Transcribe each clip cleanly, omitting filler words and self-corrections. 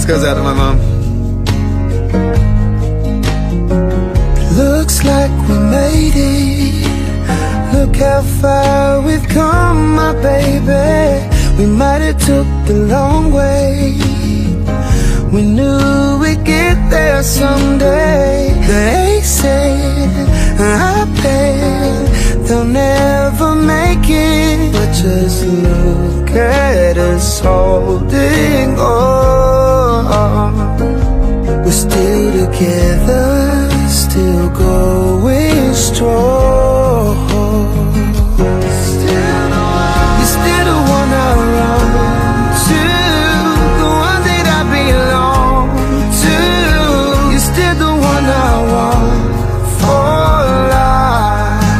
This goes out to my mom. Looks like we made it. Look how far we've come, my baby. We might have took the long way. We knew we'd get there someday. They said, I bet they'll never make it. But just look at us holding on. We're still together, still going strong. You're still the one I run to, the one that I belong to. You're still the one I want for life.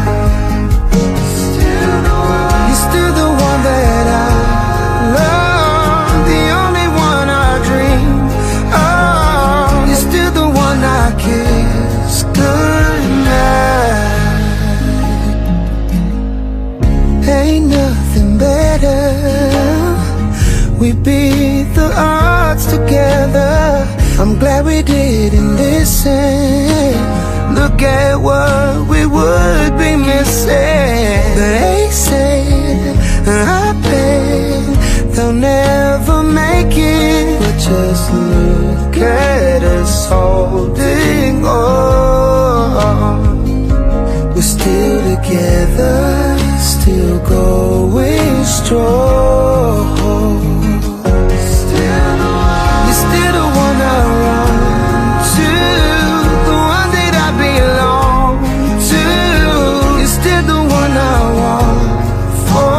You're still the one that I love, the only one I dream of. You're still the one I kiss goodnight. Ain't nothing better. We beat the odds together. I'm glad we didn't listen. Look at what we would be missing. They said, I bet they'll never make it. But just look at us holding on. We're still together, still going strong. You're still the one I run to, the one that I belong to. You're still the one I want for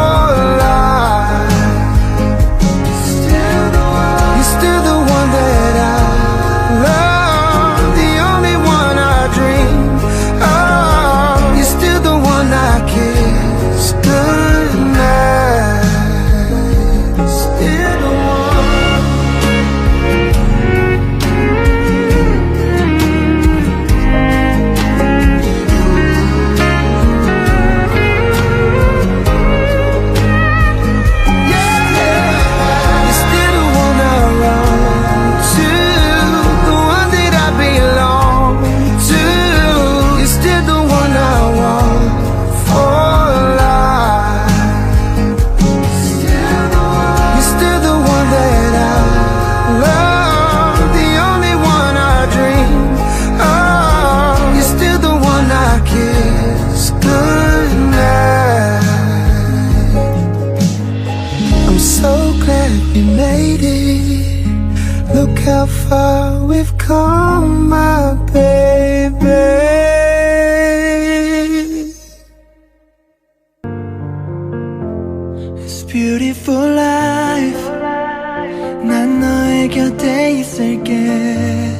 life. You're still the one that I love, the only one I dream of. You're still the one I kiss goodnight. Still the one. You're still the one I run to, the one that I belong to. You're still the one I want for life. You're still the one that I love, the only one I dream of. You're still the one I kiss goodnight. I'm so glad we made it. Look how far we've come, my baby. It's beautiful life. 난 너의 곁에 있을게.